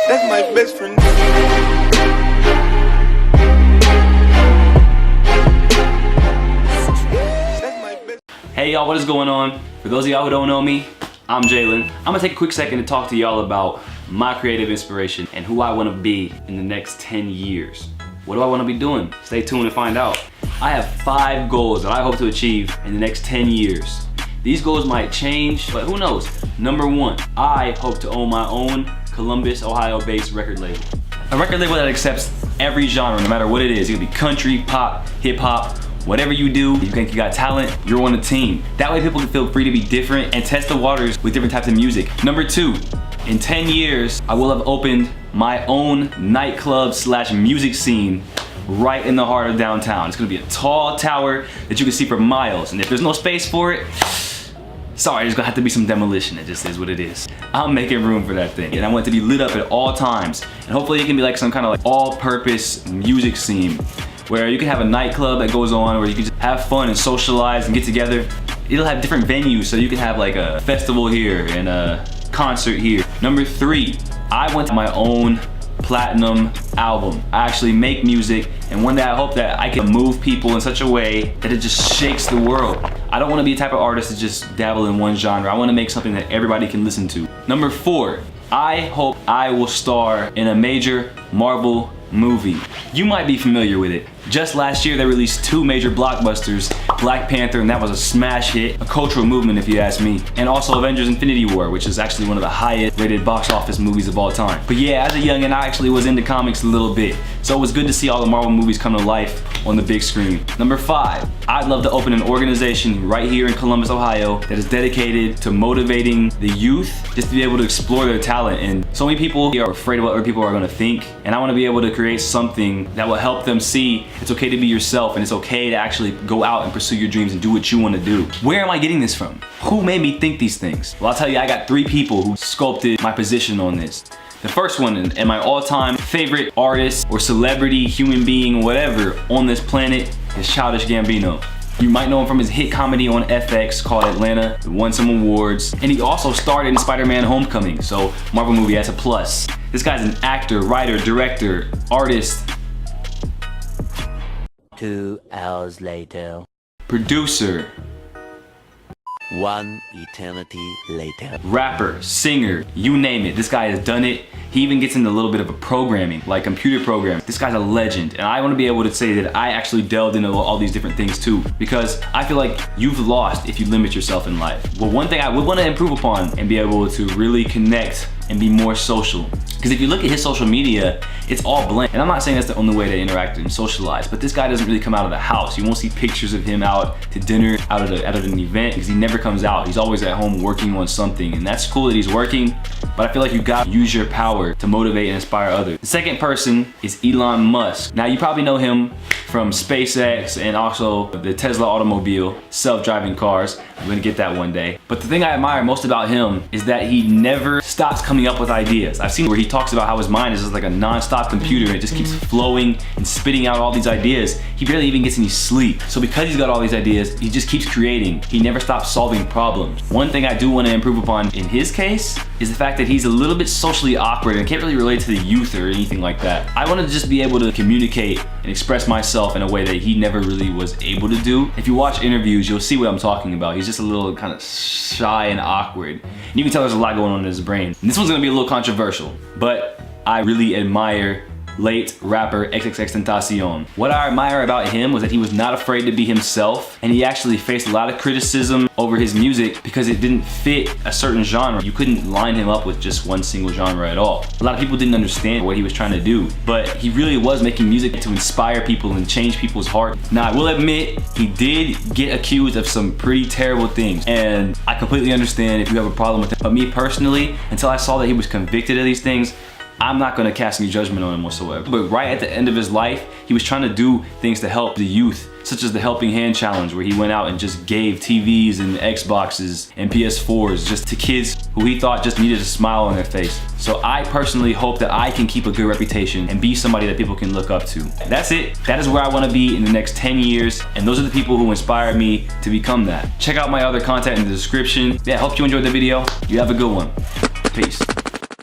That's my best friend. Hey y'all, what is going on? For those of y'all who don't know me, I'm Jalen. I'm gonna take a quick second to talk to y'all about my creative inspiration and who I wanna be in the next 10 years. What do I wanna be doing? Stay tuned and find out. I have 5 goals that I hope to achieve in the next 10 years. These goals might change, but who knows? Number 1, I hope to own my own Columbus, Ohio-based record label. A record label that accepts every genre, no matter what it is. It could be country, pop, hip hop, whatever you do. You think you got talent, you're on the team. That way people can feel free to be different and test the waters with different types of music. Number 2, in 10 years, I will have opened my own nightclub / music scene right in the heart of downtown. It's gonna be a tall tower that you can see for miles. And if there's no space for it, sorry, there's gonna have to be some demolition. It just is what it is. I'm making room for that thing. And I want it to be lit up at all times. And hopefully it can be like some kind of like all-purpose music scene where you can have a nightclub that goes on where you can just have fun and socialize and get together. It'll have different venues, so you can have like a festival here and a concert here. Number 3, I want my own platinum album. I actually make music, and one day I hope that I can move people in such a way that it just shakes the world. I don't want to be a type of artist to just dabble in one genre. I want to make something that everybody can listen to. Number 4, I hope I will star in a major Marvel movie. You might be familiar with it. Just last year they released 2 major blockbusters, Black Panther, and that was a smash hit, a cultural movement if you ask me, and also Avengers Infinity War, which is actually one of the highest rated box office movies of all time. But yeah, as a youngin', I actually was into comics a little bit, so it was good to see all the Marvel movies come to life on the big screen. Number 5, I'd love to open an organization right here in Columbus, Ohio that is dedicated to motivating the youth just to be able to explore their talent. And so many people here are afraid of what other people are gonna think, and I wanna be able to create something that will help them see it's okay to be yourself, and it's okay to actually go out and pursue your dreams and do what you want to do. Where am I getting this from? Who made me think these things? Well, I'll tell you, I got 3 people who sculpted my position on this. The first one, and my all-time favorite artist or celebrity, human being, whatever, on this planet is Childish Gambino. You might know him from his hit comedy on FX called Atlanta. He won some awards, and he also starred in Spider-Man Homecoming, so Marvel movie, that's a plus. This guy's an actor, writer, director, artist, 2 hours later. producer, 1 eternity later. rapper, singer, you name it. This guy has done it. He even gets into a little bit of a programming, like computer programming. This guy's a legend, and I want to be able to say that I actually delved into all these different things too, because I feel like you've lost if you limit yourself in life. Well, one thing I would want to improve upon and be able to really connect and be more social. Because if you look at his social media, it's all bland. And I'm not saying that's the only way to interact and socialize, but this guy doesn't really come out of the house. You won't see pictures of him out to dinner, out at an event, because he never comes out. He's always at home working on something, and that's cool that he's working, but I feel like you gotta use your power to motivate and inspire others. The second person is Elon Musk. Now you probably know him from SpaceX and also the Tesla automobile, self-driving cars. I'm gonna get that one day. But the thing I admire most about him is that he never stops coming up with ideas. I've seen where he talks about how his mind is just like a non-stop computer, and it just keeps flowing and spitting out all these ideas. He barely even gets any sleep. So because he's got all these ideas, he just keeps creating. He never stops solving problems. One thing I do want to improve upon in his case is the fact that he's a little bit socially awkward and can't really relate to the youth or anything like that. I want to just be able to communicate and express myself in a way that he never really was able to do. If you watch interviews, you'll see what I'm talking about. He's just a little kind of shy and awkward. And you can tell there's a lot going on in his brain. And this one's gonna be a little controversial, but I really admire late rapper XXXTentacion. What I admire about him was that he was not afraid to be himself, and he actually faced a lot of criticism over his music because it didn't fit a certain genre. You couldn't line him up with just one single genre at all. A lot of people didn't understand what he was trying to do, but he really was making music to inspire people and change people's heart. Now, I will admit, he did get accused of some pretty terrible things, and I completely understand if you have a problem with it. But me personally, until I saw that he was convicted of these things, I'm not gonna cast any judgment on him whatsoever. But right at the end of his life, he was trying to do things to help the youth, such as the Helping Hand Challenge, where he went out and just gave TVs and Xboxes and PS4s just to kids who he thought just needed a smile on their face. So I personally hope that I can keep a good reputation and be somebody that people can look up to. That's it. That is where I wanna be in the next 10 years, and those are the people who inspire me to become that. Check out my other content in the description. Yeah, hope you enjoyed the video. You have a good one. Peace.